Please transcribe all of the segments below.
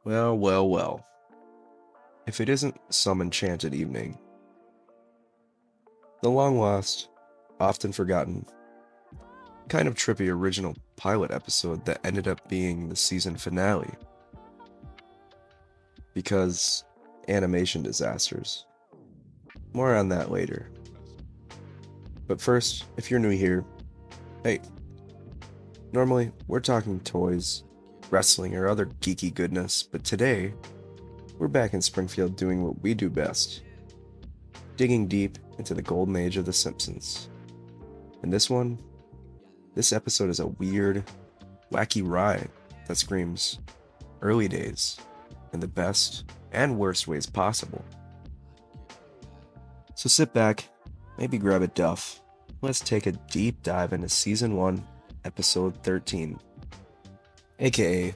Well, well, well. If it isn't Some Enchanted Evening, the long lost, often forgotten, kind of trippy original pilot episode that ended up being the season finale because animation disasters. More on that later. But first, if you're new here, hey, normally we're talking toys, wrestling, or other geeky goodness, but today we're back in Springfield doing what we do best, digging deep into the golden age of The Simpsons. And this episode is a weird, wacky ride that screams early days in the best and worst ways possible. So sit back, maybe grab a duff. Let's take a deep dive into Season 1, Episode 13, aka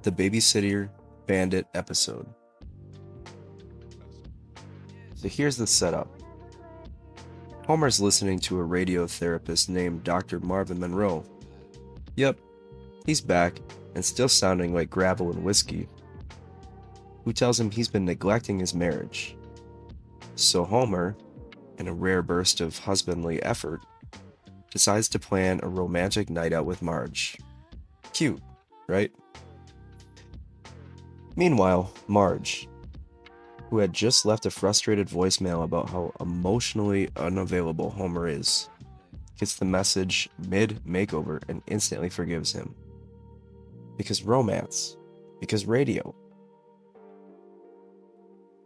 the Babysitter Bandit episode. So here's the setup. Homer's listening to a radio therapist named Dr. Marvin Monroe. Yep, he's back and still sounding like gravel and whiskey, who tells him he's been neglecting his marriage. So Homer, in a rare burst of husbandly effort, decides to plan a romantic night out with Marge. Cute, right? Meanwhile, Marge, who had just left a frustrated voicemail about how emotionally unavailable Homer is, gets the message mid-makeover and instantly forgives him. Because romance. Because radio.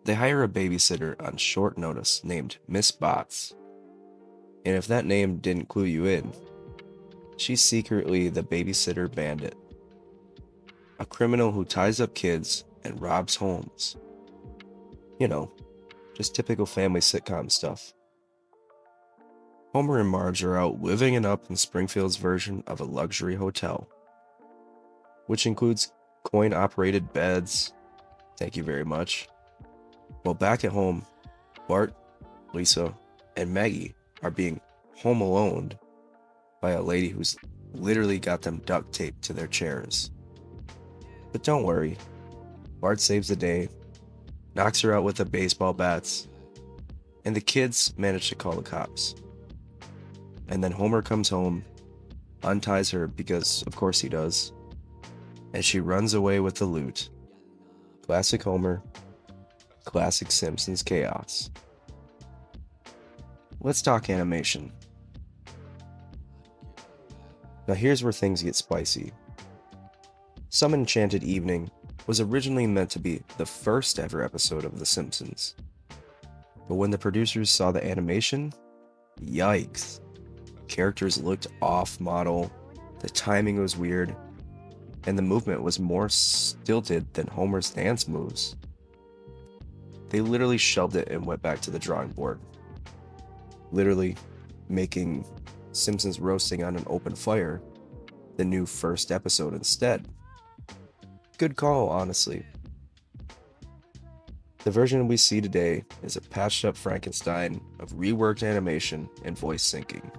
They hire a babysitter on short notice named Miss Botts. And if that name didn't clue you in, she's secretly the babysitter bandit. A criminal who ties up kids and robs homes. You know, just typical family sitcom stuff. Homer and Marge are out living it up in Springfield's version of a luxury hotel, which includes coin-operated beds. Thank you very much. While back at home, Bart, Lisa, and Maggie are being home alone by a lady who's literally got them duct taped to their chairs. But don't worry, Bart saves the day, knocks her out with the baseball bats, and the kids manage to call the cops. And then Homer comes home, unties her because of course he does, and she runs away with the loot. Classic Homer, classic Simpsons chaos. Let's talk animation. Now here's where things get spicy. Some Enchanted Evening was originally meant to be the first ever episode of The Simpsons. But when the producers saw the animation, yikes. Characters looked off-model, the timing was weird, and the movement was more stilted than Homer's dance moves. They literally shelved it and went back to the drawing board. Literally making Simpsons roasting on an open fire the new first episode instead. Good call, honestly. The version we see today is a patched up Frankenstein of reworked animation and voice syncing.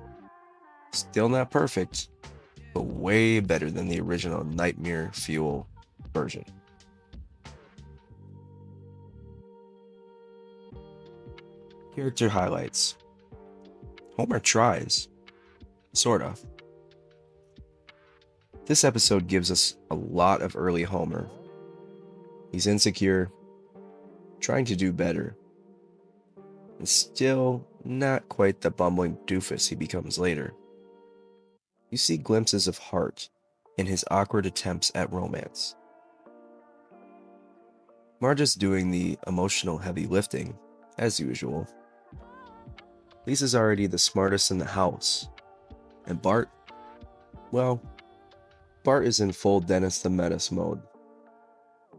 Still not perfect, but way better than the original Nightmare Fuel version. Character highlights. Homer tries. Sort of. This episode gives us a lot of early Homer. He's insecure, trying to do better, and still not quite the bumbling doofus he becomes later. You see glimpses of heart in his awkward attempts at romance. Marge is doing the emotional heavy lifting, as usual. Lisa's already the smartest in the house, and Bart, well, Bart is in full Dennis the Menace mode,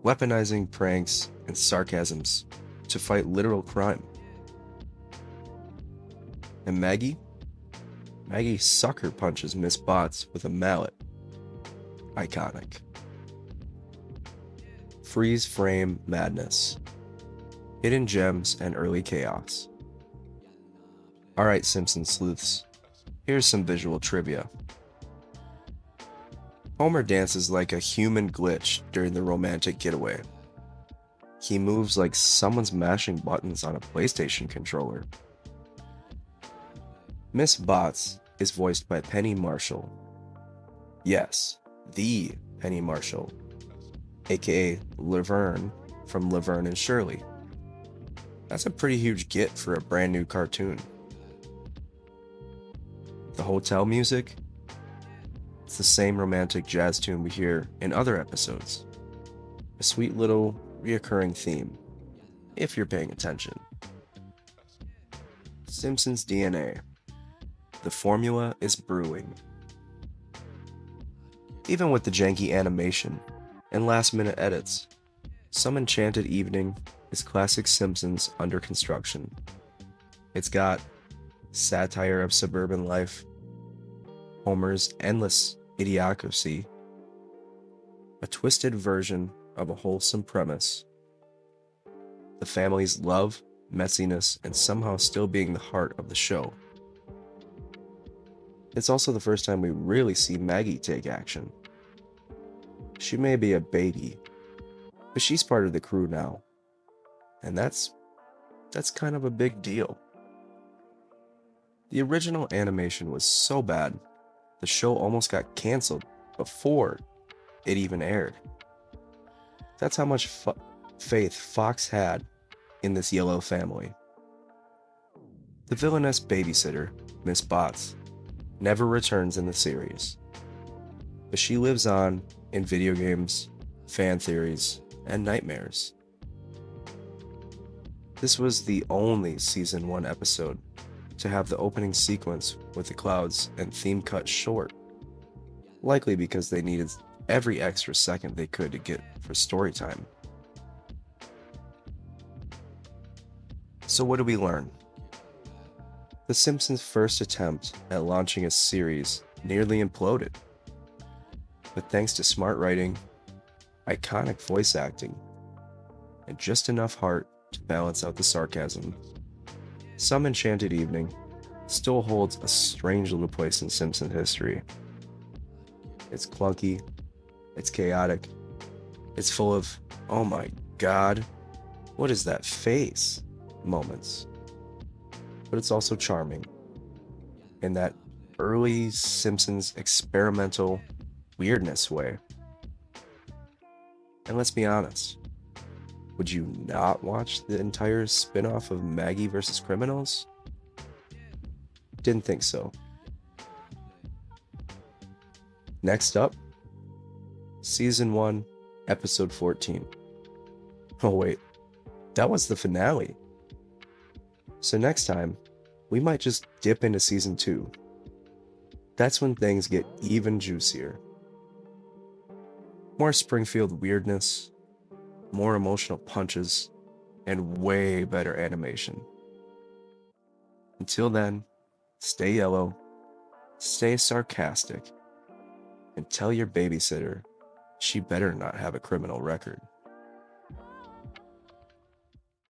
weaponizing pranks and sarcasms to fight literal crime. And Maggie sucker punches Miss Botts with a mallet. Iconic. Freeze frame madness. Hidden gems and early chaos. Alright, Simpson sleuths, here's some visual trivia. Homer dances like a human glitch during the romantic getaway. He moves like someone's mashing buttons on a PlayStation controller. Miss Botts is voiced by Penny Marshall. Yes, the Penny Marshall, aka Laverne from Laverne and Shirley. That's a pretty huge get for a brand new cartoon. The hotel music? It's the same romantic jazz tune we hear in other episodes. A sweet little reoccurring theme, if you're paying attention. Simpsons DNA. The formula is brewing. Even with the janky animation and last-minute edits, Some Enchanted Evening is classic Simpsons under construction. It's got satire of suburban life, Homer's endless idiocracy, a twisted version of a wholesome premise, the family's love, messiness, and somehow still being the heart of the show. It's also the first time we really see Maggie take action. She may be a baby, but she's part of the crew now, and that's kind of a big deal. The original animation was so bad, the show almost got canceled before it even aired. That's how much faith Fox had in this yellow family. The villainous babysitter, Miss Botts, never returns in the series, but she lives on in video games, fan theories, and nightmares. This was the only Season 1 episode to have the opening sequence with the clouds and theme cut short, likely because they needed every extra second they could to get for story time. So what did we learn? The Simpsons' first attempt at launching a series nearly imploded. But thanks to smart writing, iconic voice acting, and just enough heart to balance out the sarcasm, Some Enchanted Evening still holds a strange little place in Simpsons history. It's clunky, it's chaotic, it's full of, oh my god, what is that face? Moments. But it's also charming in that early Simpsons experimental weirdness way. And let's be honest, would you not watch the entire spin-off of Maggie vs. Criminals? Didn't think so. Next up, Season 1, Episode 14. Oh wait, that was the finale. So next time, we might just dip into Season 2. That's when things get even juicier. More Springfield weirdness, more emotional punches, and way better animation. Until then, stay yellow, stay sarcastic, and tell your babysitter she better not have a criminal record.